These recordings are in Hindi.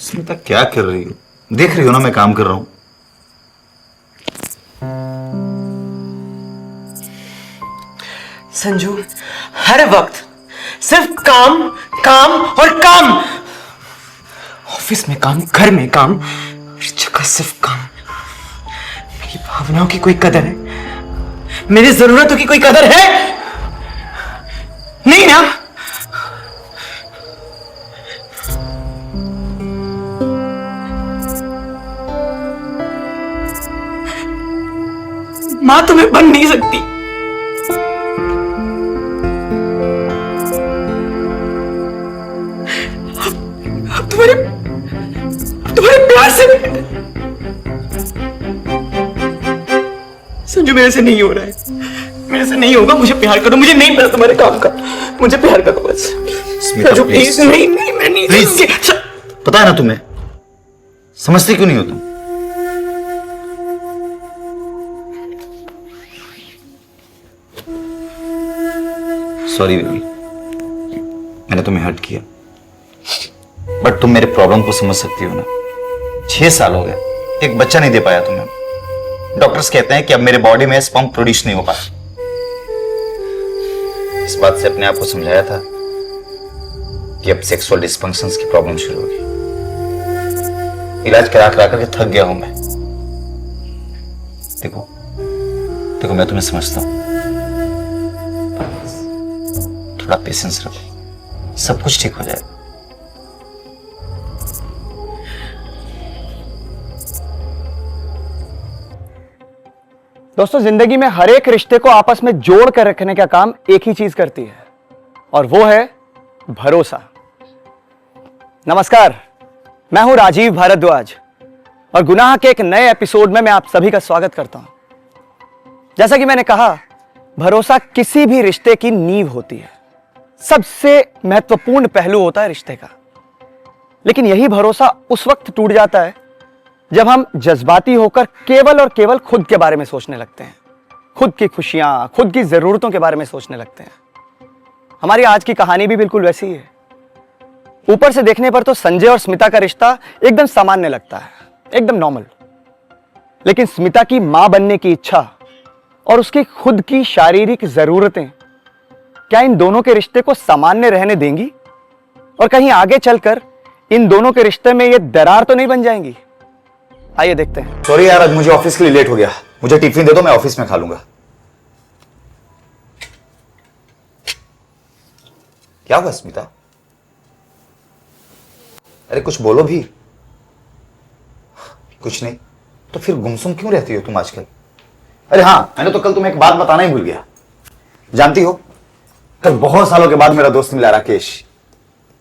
स्मिता क्या कर रही हो? देख रही हो ना मैं काम कर रहा हूं। संजू, हर वक्त सिर्फ काम काम और काम। ऑफिस में काम, घर में काम, हर जगह सिर्फ काम। मेरी भावनाओं की कोई कदर है? मेरी जरूरतों की कोई कदर है? नहीं ना। मां तुम्हें बन नहीं सकती। अब तुम्हारे प्यार से संजू, मेरे से नहीं हो रहा है, मेरे से नहीं होगा। मुझे प्यार करो, मुझे नहीं पता तुम्हारे काम का, मुझे प्यार करो बस। संजू प्लीज। नहीं नहीं, मैं नहीं प्लीज। पता है ना तुम्हें, समझती क्यों नहीं हो तुम? सॉरी बेबी, मैंने तुम्हें हर्ट किया, बट तुम मेरे प्रॉब्लम को समझ सकती हो ना। 6 साल हो गए, एक बच्चा नहीं दे पाया तुम्हें। डॉक्टर्स कहते हैं कि अब मेरे बॉडी में स्पर्म प्रोड्यूस नहीं हो पाता। इस बात से अपने आप को समझाया था कि अब सेक्सुअल डिस्फंक्शंस की प्रॉब्लम शुरू होगी। इलाज करा करा करके थक गया हूं मैं। देखो देखो, मैं तुम्हें समझता हूं, थोड़ा पेशेंस रखो, सब कुछ ठीक हो जाएगा। दोस्तों, जिंदगी में हर एक रिश्ते को आपस में जोड़ कर रखने का काम एक ही चीज करती है, और वो है भरोसा। नमस्कार, मैं हूं राजीव भारद्वाज, और गुनाह के एक नए एपिसोड में मैं आप सभी का स्वागत करता हूं। जैसा कि मैंने कहा, भरोसा किसी भी रिश्ते की नींव होती है, सबसे महत्वपूर्ण पहलू होता है रिश्ते का। लेकिन यही भरोसा उस वक्त टूट जाता है जब हम जज्बाती होकर केवल और केवल खुद के बारे में सोचने लगते हैं, खुद की खुशियां, खुद की जरूरतों के बारे में सोचने लगते हैं। हमारी आज की कहानी भी बिल्कुल वैसी ही है। ऊपर से देखने पर तो संजय और स्मिता का रिश्ता एकदम सामान्य लगता है, एकदम नॉर्मल। लेकिन स्मिता की मां बनने की इच्छा और उसकी खुद की शारीरिक जरूरतें क्या इन दोनों के रिश्ते को सामान्य रहने देंगी? और कहीं आगे चलकर इन दोनों के रिश्ते में ये दरार तो नहीं बन जाएंगी? आइए देखते हैं। सॉरी यार, आज मुझे ऑफिस के लिए लेट हो गया। मुझे टिफिन दे दो, मैं ऑफिस में खा लूंगा। क्या हुआ स्मिता? अरे कुछ बोलो भी। कुछ नहीं तो फिर गुमसुम क्यों रहती हो तुम आजकल? अरे हाँ, मैंने तो कल तुम्हें एक बात बताना ही भूल गया। जानती हो, कल बहुत सालों के बाद मेरा दोस्त मिला राकेश।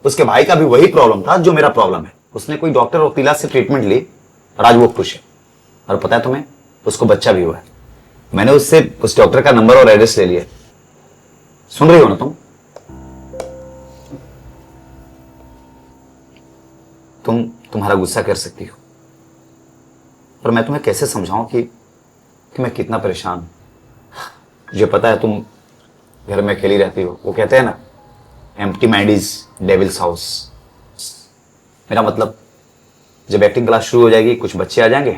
उसके भाई का भी वही प्रॉब्लम था जो मेरा प्रॉब्लम है। उसने कोई डॉक्टर और वकीला से ट्रीटमेंट ली और आज वो खुश है। और पता है तुम्हें, उसको बच्चा भी हुआ है। मैंने उससे उस डॉक्टर का नंबर और एड्रेस ले लिया। सुन रही हो ना तुम? तुम्हारा गुस्सा कर सकती हो, पर मैं तुम्हें कैसे समझाऊं कि मैं कितना परेशान हूं। मुझे पता है तुम घर में अकेली रहती हो। वो कहते हैं ना, empty mind is devils house. मेरा मतलब, जब एक्टिंग क्लास शुरू हो जाएगी, कुछ बच्चे आ जाएंगे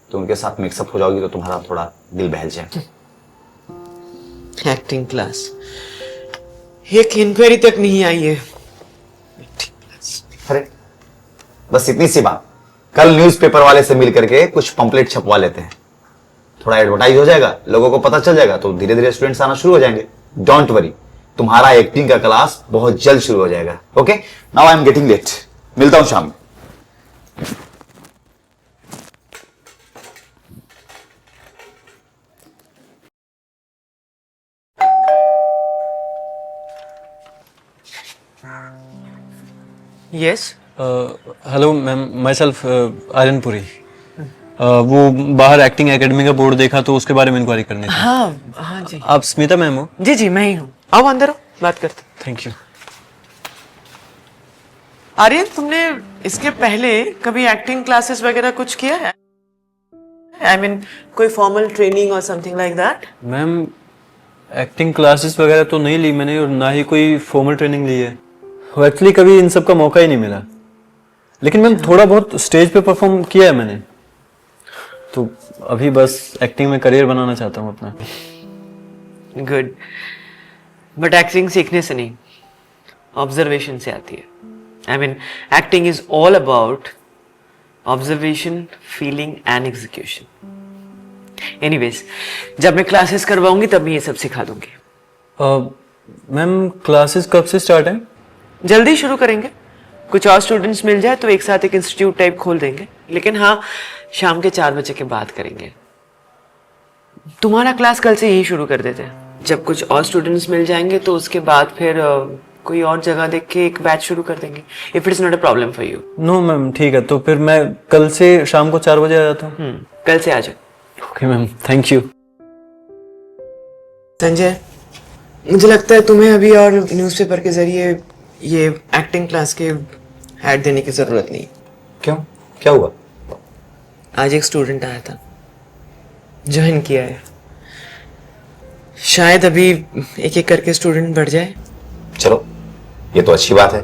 तो उनके साथ मिक्सअप हो जाओगी तो तुम्हारा थोड़ा दिल बहल जाएगा। Acting class? एक इंक्वायरी तक नहीं आई है। अरे बस इतनी सी बात, कल न्यूज़पेपर वाले से मिल करके कुछ पंपलेट छपवा लेते हैं। थोड़ा एडवर्टाइज हो जाएगा, लोगों को पता चल जाएगा, तो धीरे धीरे स्टूडेंट्स आना शुरू हो जाएंगे। डोंट वरी, तुम्हारा एक्टिंग का क्लास बहुत जल्द शुरू हो जाएगा। Okay, now I am getting late. मिलता हूं शाम में। Yes. Hello ma'am, myself Aryan Puri. वो बाहर एक्टिंग एकेडमी का बोर्ड देखा तो उसके बारे में इंक्वायरी करनी थी। हाँ हाँ जी। आप स्मिता मैम हो? जी जी, मैं ही हूँ। आओ अंदर आओ, बात करते। Thank you. आर्यन, तुमने इसके पहले कभी एक्टिंग क्लासेस वगैरह कुछ किया है? आई मीन कोई फॉर्मल ट्रेनिंग और something like that? Ma'am, acting classes वगैरह तो नहीं ली मैंने और ना ही कोई फॉर्मल ट्रेनिंग ली है। एक्चुअली कभी इन सब का मौका ही नहीं मिला। लेकिन मैम थोड़ा बहुत स्टेज पे परफॉर्म किया है मैंने, तो अभी बस एक्टिंग में करियर बनाना चाहता हूँ अपना। गुड, बट एक्टिंग सीखने से नहीं, ऑब्जर्वेशन से आती है। I mean acting is all about observation, feeling and execution. Anyways, जब मैं क्लासेस करवाऊंगी तब मैं ये सब सिखा दूंगी। मैम क्लासेस कब से स्टार्ट है? जल्दी शुरू करेंगे, कुछ और स्टूडेंट्स मिल जाए तो एक साथ एक इंस्टीट्यूट टाइप खोल देंगे, लेकिन हाँ शाम के 4 बजे के बाद करेंगे। तुम्हारा क्लास कल से यही शुरू कर देते हैं, जब कुछ और स्टूडेंट्स मिल जाएंगे तो उसके बाद फिर कोई और जगह देख के एक बैच शुरू कर देंगे, if it is not a problem for you. No ma'am ठीक है, तो फिर मैं कल से शाम को 4 बजे आ जाता हूँ। कल से आ जाओ। Okay ma'am, thank you. Sanjay, मुझे लगता है तुम्हें अभी और न्यूज़पेपर के जरिए ये एक्टिंग क्लास के ऐड देने की जरूरत नहीं। क्यों, क्या हुआ? आज एक स्टूडेंट आया था, ज्वाइन किया है, शायद अभी एक एक करके स्टूडेंट बढ़ जाए। चलो, ये तो अच्छी बात है,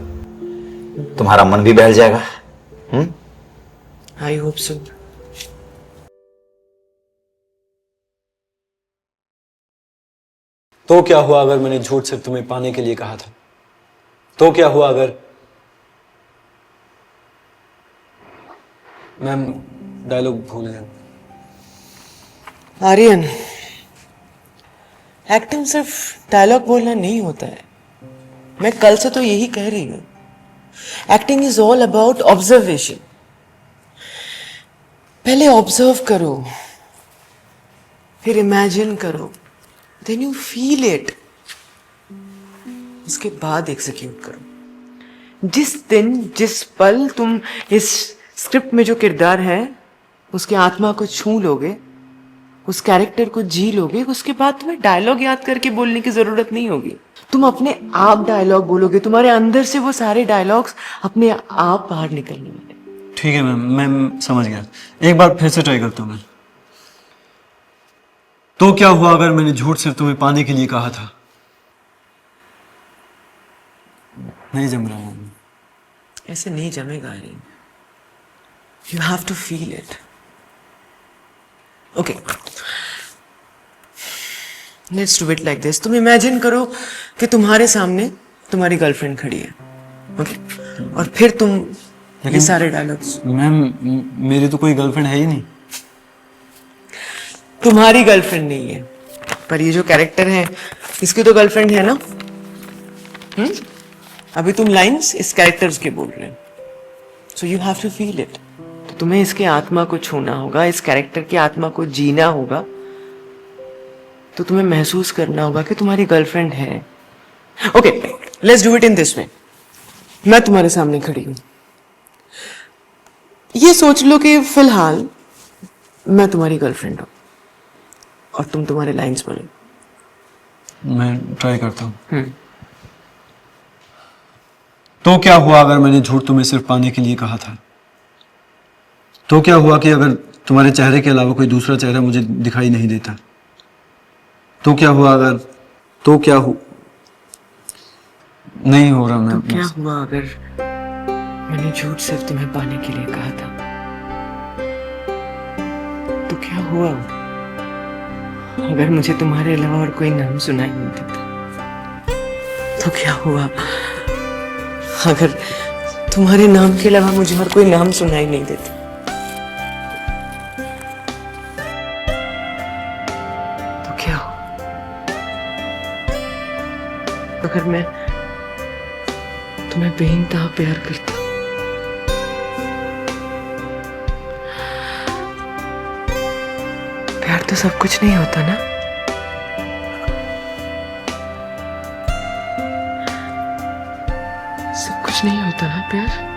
तुम्हारा मन भी बहल जाएगा। I hope so. तो क्या हुआ अगर मैंने झूठ सिर्फ तुम्हें पाने के लिए कहा था? तो क्या हुआ अगर मैम डायलॉग भूल गए? आर्यन, एक्टिंग सिर्फ डायलॉग बोलना नहीं होता है। मैं कल से तो यही कह रही हूं, acting is all about observation. पहले ऑब्जर्व करो, फिर इमेजिन करो, देन यू फील इट, उसके बाद एग्जीक्यूट करो। जिस दिन जिस पल तुम इस स्क्रिप्ट में जो किरदार है उसके आत्मा को छू लोगे, उस कैरेक्टर को जी लोगे, उसके बाद तुम्हें डायलॉग याद करके बोलने की जरूरत नहीं होगी। तुम अपने आप डायलॉग बोलोगे, तुम्हारे अंदर से वो सारे डायलॉग्स अपने आप बाहर निकलने वाले। ठीक है मैम, मैं समझ गया। एक बार फिर से ट्राई करता हूँ मैं। तो क्या हुआ अगर मैंने झूठ सिर्फ तुम्हें पाने के लिए कहा था? नहीं जम रहा हूँ। ऐसे नहीं जमेगा Aryan, you have to feel it. Okay, let's do it like this. तुम इमेजिन करो कि तुम्हारे सामने तुम्हारी गर्लफ्रेंड खड़ी है, ओके? और फिर तुम ये सारे डायलॉग्स। मैम मेरी तो कोई गर्लफ्रेंड है ही नहीं। तुम्हारी गर्लफ्रेंड नहीं है, पर ये जो कैरेक्टर है इसकी तो गर्लफ्रेंड है ना? अभी तुम लाइंस इस कैरेक्टर्स के बोल रहे हो, so you have to feel it. तो तुम्हें इसके आत्मा को छूना होगा, इस कैरेक्टर की आत्मा को जीना होगा, तो तुम्हें महसूस करना होगा कि तुम्हारी गर्लफ्रेंड है। Okay, let's do it in this way. मैं तुम्हारे सामने खड़ी हूं, ये सोच लो कि फिलहाल मैं तुम्हारी गर्लफ्रेंड हूं और तुम तुम्हारे लाइंस बोलो। मैं ट्राई करता हूँ। तो क्या हुआ अगर मैंने झूठ तुम्हें सिर्फ पाने के लिए कहा था? तो क्या हुआ कि अगर तुम्हारे चेहरे के अलावा कोई दूसरा चेहरा मुझे दिखाई नहीं देता? तो क्या हुआ अगर तो क्या नहीं हो रहा मैं। तो क्या हुआ अगर मैंने झूठ सिर्फ तुम्हें पाने के लिए कहा था? तो क्या हुआ अगर मुझे तुम्हारे अलावा और कोई नाम सुनाई नहीं देता? तो क्या हुआ अगर तुम्हारे नाम के अलावा मुझे और कोई नाम सुनाई नहीं देता? तो क्या हुआ अगर मैं तुम्हें बेइंतहा प्यार करता? प्यार तो सब कुछ नहीं होता ना। सब कुछ नहीं होता ना प्यार।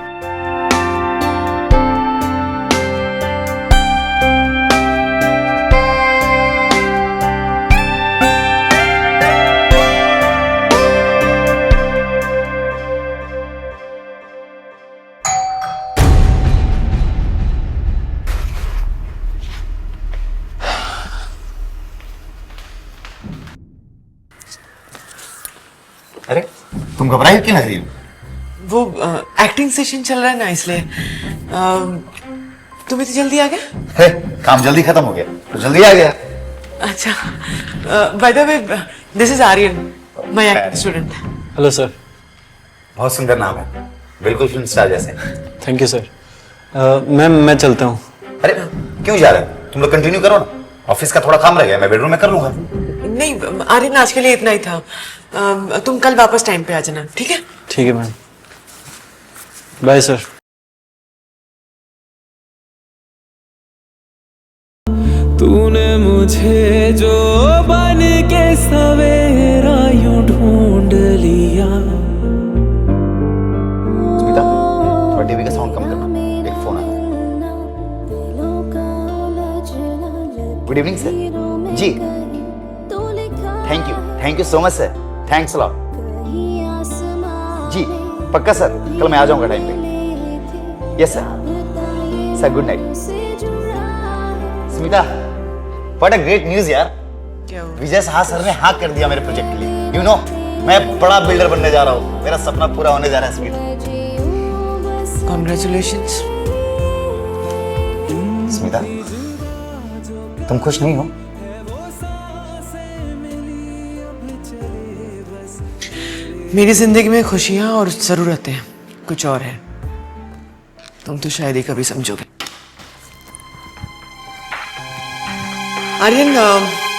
अरे तुम घबराई क्यों लग रही हो? वो एक्टिंग सेशन चल रहा है ना, इसलिए तुम इतनी जल्दी आ गए? अरे काम जल्दी खत्म हो गया तो जल्दी आ गया। अच्छा, by the way, this is Aryan, my acting student. Hello sir. बहुत सुंदर नाम है, बिल्कुल फिल्म स्टार जैसे। Thank you sir. मैम मैं चलता हूँ। अरे क्यों जा रहे हो? तुम लोग कंटिन्यू करो ना, ऑफिस का थोड़ा काम रह गया, मैं बेडरूम में कर लूंगा। नहीं आर्यन, आज के लिए इतना ही था। तुम कल वापस टाइम पे आ जाना, ठीक है? ठीक है मैम, बाय सर। तूने मुझे जो बन के सवेरा यूं ढूंढ लिया। स्मिता, थोड़ा टीवी का साउंड कम करना, एक फोन आ रहा है। Good evening sir. जी thank you so much sir, thanks a lot. जी पक्का सर, कल मैं आ जाऊंगा टाइम पे। Yes sir, good night. Smita, what a great news यार। क्या हुआ? विजय साहा सर ने हाँ कर दिया मेरे प्रोजेक्ट के लिए। यू नो, मैं बड़ा बिल्डर बनने जा रहा हूँ, मेरा सपना पूरा होने जा रहा है स्मिता। कॉन्ग्रेचुलेशंस। स्मिता, तुम खुश नहीं हो? मेरी जिंदगी में खुशियां और जरूरतें कुछ और है, तुम तो शायद ही कभी समझोगे। आर्यन,